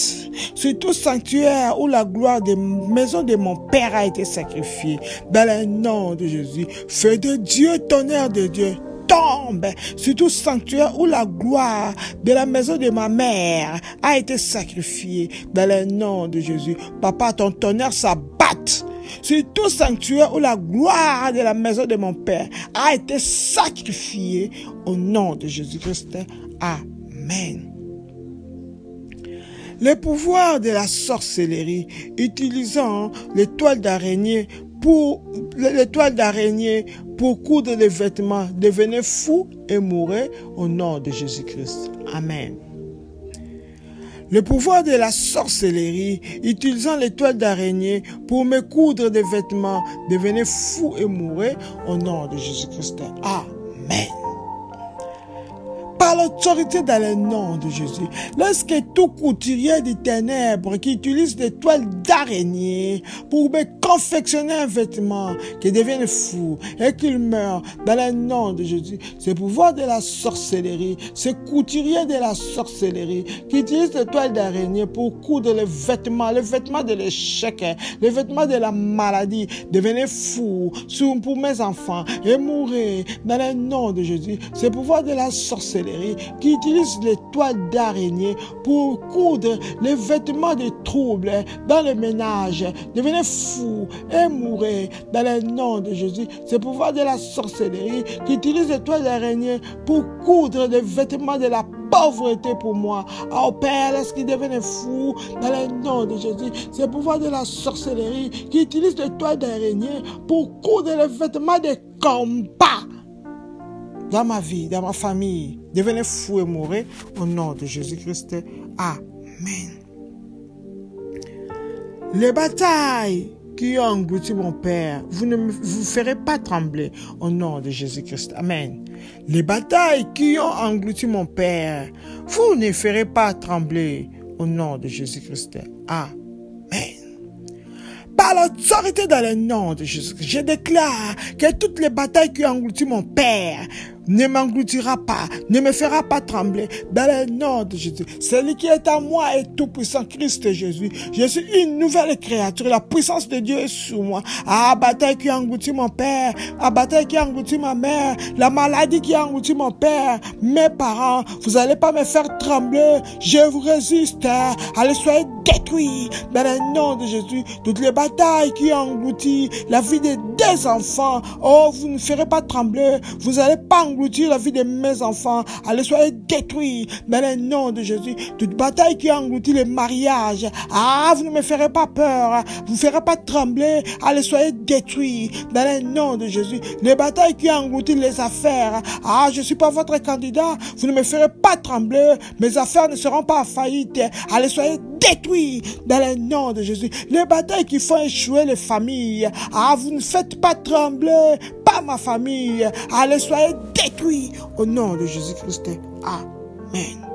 sur tout sanctuaire où la gloire des maisons de mon Père a été sacrifiée. Dans le nom de Jésus, feu de Dieu, tonnerre de Dieu, tombe sur tout sanctuaire où la gloire de la maison de ma mère a été sacrifiée. Dans le nom de Jésus, Papa, ton tonnerre s'abatte sur tout sanctuaire où la gloire de la maison de mon Père a été sacrifiée au nom de Jésus-Christ. Amen. Le pouvoir de la sorcellerie, utilisant l'étoile d'araignée pour coudre les vêtements, devenez fou et mourrez au nom de Jésus-Christ. Amen. Le pouvoir de la sorcellerie, utilisant l'étoile d'araignée pour me coudre des vêtements, devenez fou et mourrez au nom de Jésus-Christ. Amen. Par l'autorité dans le nom de Jésus, lorsque tout couturier des ténèbres qui utilise des toiles d'araignée pour me confectionner un vêtement qui devienne fou et qu'il meurt dans le nom de Jésus, ce pouvoir de la sorcellerie, ce couturier de la sorcellerie qui utilise des toiles d'araignée pour coudre les vêtements de l'échec, les vêtements de la maladie, devenez fou pour mes enfants et mourir dans le nom de Jésus, ce pouvoir de la sorcellerie qui utilise les toiles d'araignée pour coudre les vêtements de troubles dans le ménage. Devenez fou et mourrez dans le nom de Jésus. Ce pouvoir de la sorcellerie qui utilise les toiles d'araignée pour coudre les vêtements de la pauvreté pour moi. Oh Père, laisse-qu'il devienne fou dans le nom de Jésus. Ce pouvoir de la sorcellerie qui utilise les toiles d'araignée pour coudre les vêtements de combat dans ma vie, dans ma famille. Devenez fou et mourrez au nom de Jésus-Christ. Amen. Les batailles qui ont englouti mon Père, vous ne vous ferez pas trembler au nom de Jésus-Christ. Amen. Les batailles qui ont englouti mon Père, vous ne ferez pas trembler au nom de Jésus-Christ. Amen. Par l'autorité dans le nom de Jésus-Christ, je déclare que toutes les batailles qui ont englouti mon Père ne m'engloutira pas, ne me fera pas trembler dans le nom de Jésus. Celui qui est en moi est tout puissant, Christ Jésus. Je suis une nouvelle créature. La puissance de Dieu est sur moi. Ah, bataille qui a englouti mon père, la bataille qui a englouti ma mère, la maladie qui a englouti mon père, mes parents, vous n'allez pas me faire trembler. Je vous résiste. Allez, soyez détruits dans le nom de Jésus. Toutes les batailles qui ont englouti la vie des enfants, oh, vous ne ferez pas trembler. Vous n'allez pas engloutir la vie de mes enfants. Allez, soyez détruits dans le nom de Jésus. Toute bataille qui a englouti les mariages, ah, vous ne me ferez pas peur. Vous ne ferez pas trembler. Allez, soyez détruits dans le nom de Jésus. Les batailles qui ont englouti les affaires, ah, je ne suis pas votre candidat. Vous ne me ferez pas trembler. Mes affaires ne seront pas en faillite. Allez, soyez détruits dans le nom de Jésus. Les batailles qui font échouer les familles, ah, vous ne faites pas trembler, pas ma famille. Allez, soyez détruits au nom de Jésus-Christ. Amen.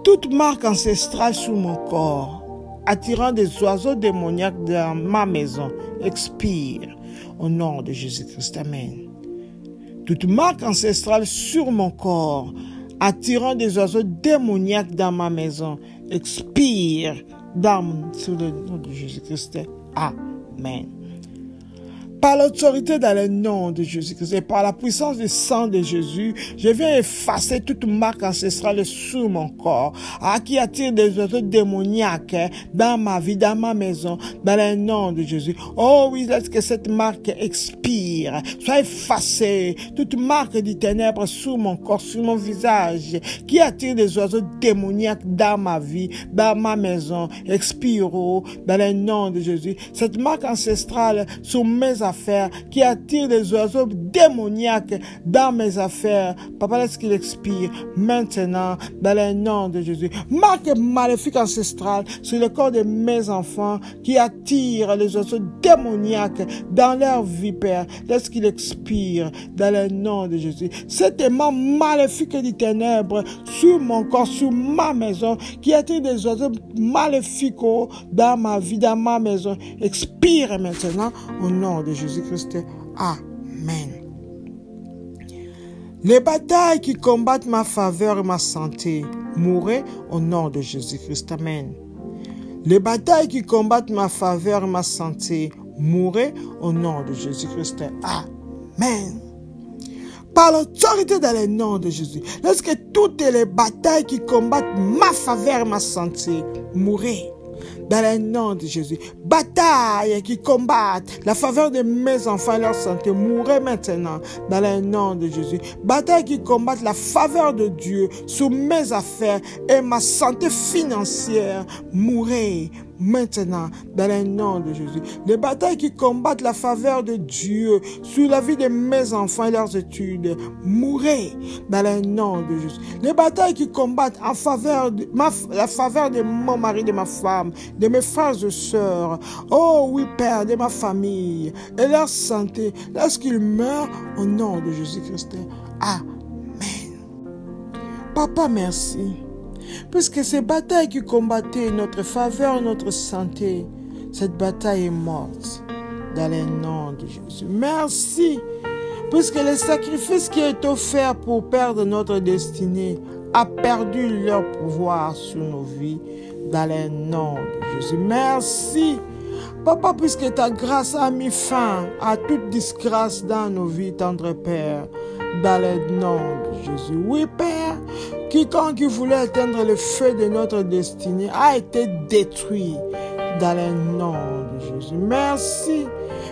Toute marque ancestrale sur mon corps, attirant des oiseaux démoniaques dans ma maison, expire au nom de Jésus-Christ. Amen. Toute marque ancestrale sur mon corps, attirant des oiseaux démoniaques dans ma maison, expire sous le nom de Jésus-Christ. Amen. Par l'autorité dans le nom de Jésus-Christ et par la puissance du sang de Jésus, je viens effacer toute marque ancestrale sur mon corps, qui attire des oiseaux démoniaques dans ma vie, dans ma maison, dans le nom de Jésus. Oh oui, laisse que cette marque expire, soit effacée, toute marque du ténèbre sur mon corps, sur mon visage, qui attire des oiseaux démoniaques dans ma vie, dans ma maison, expire dans le nom de Jésus. Cette marque ancestrale sur mes affaires, qui attire des oiseaux démoniaques dans mes affaires. Papa, laisse qu'il expire maintenant dans le nom de Jésus. Marque maléfique ancestrale sur le corps de mes enfants qui attire les oiseaux démoniaques dans leur vie, Père. Laisse qu'il expire dans le nom de Jésus. Cet aimant maléfique du ténèbre sur mon corps, sur ma maison, qui attire des oiseaux maléfiques dans ma vie, dans ma maison, expire maintenant au nom de Jésus-Christ. Amen. Les batailles qui combattent ma faveur et ma santé, mourrez au nom de Jésus-Christ. Amen. Les batailles qui combattent ma faveur et ma santé, mourrez au nom de Jésus-Christ. Amen. Par l'autorité dans le nom de Jésus, lorsque toutes les batailles qui combattent ma faveur et ma santé, mourrez. Dans le nom de Jésus. Batailles qui combattent la faveur de mes enfants et leur santé, mourrez maintenant dans le nom de Jésus. Batailles qui combattent la faveur de Dieu sur mes affaires et ma santé financière, mourrez maintenant dans le nom de Jésus. Les batailles qui combattent la faveur de Dieu sur la vie de mes enfants et leurs études, mourrez dans le nom de Jésus. Les batailles qui combattent en faveur de la faveur de mon mari, de ma femme, de mes frères et sœurs, oh oui Père, de ma famille et leur santé, lorsqu'ils meurent au nom de Jésus-Christ. Amen. Papa, merci. Puisque ces batailles qui combattaient notre faveur, notre santé, cette bataille est morte dans le nom de Jésus. Merci, puisque le sacrifice qui est offert pour perdre notre destinée a perdu leur pouvoir sur nos vies dans le nom de Jésus. Merci, Papa, puisque ta grâce a mis fin à toute disgrâce dans nos vies, tendre Père, dans le nom de Jésus. Oui, Père, quiconque voulait éteindre le feu de notre destinée a été détruit dans le nom de Jésus. Merci,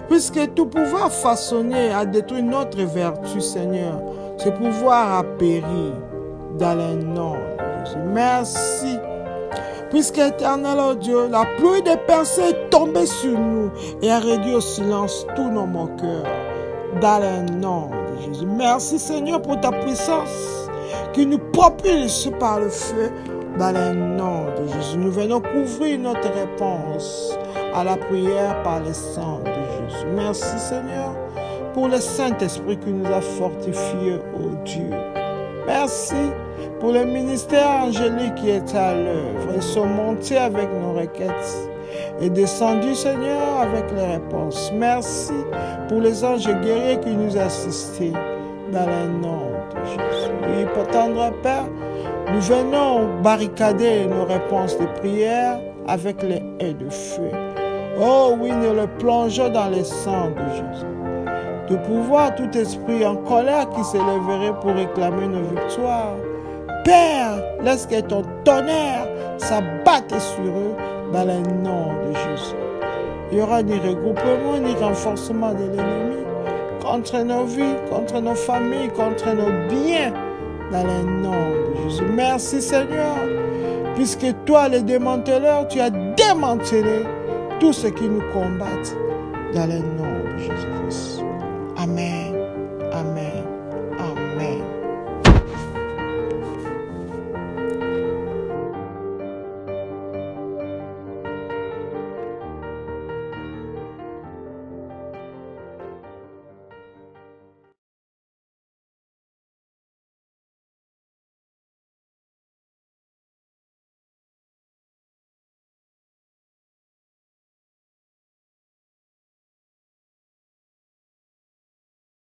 puisque tout pouvoir façonné a détruit notre vertu, Seigneur. Ce pouvoir a péri dans le nom de Jésus. Merci, puisque éternel, oh Dieu, la pluie des pensées est tombée sur nous et a réduit au silence tous nos moqueurs dans le nom de Jésus. Merci, Seigneur, pour ta puissance qui nous propulse par le feu dans le nom de Jésus. Nous venons couvrir notre réponse à la prière par le sang de Jésus. Merci, Seigneur, pour le Saint-Esprit qui nous a fortifiés, oh Dieu. Merci pour le ministère angélique qui est à l'œuvre. Ils sont montés avec nos requêtes et descendus, Seigneur, avec les réponses. Merci pour les anges guerriers qui nous assistent dans le nom de Jésus. Oui, pour tendre Père, nous venons barricader nos réponses de prière avec les haies de feu. Oh oui, nous le plongeons dans le sang de Jésus. Tout pouvoir, tout esprit en colère qui s'élèverait pour réclamer nos victoires, Père, laisse que ton tonnerre s'abatte sur eux dans le nom de Jésus. Il n'y aura ni regroupement, ni renforcement de l'ennemi contre nos vies, contre nos familles, contre nos biens dans le nom de Jésus. Merci Seigneur, puisque toi, le démanteleur, tu as démantelé tout ce qui nous combat dans le nom de Jésus-Christ. Amen.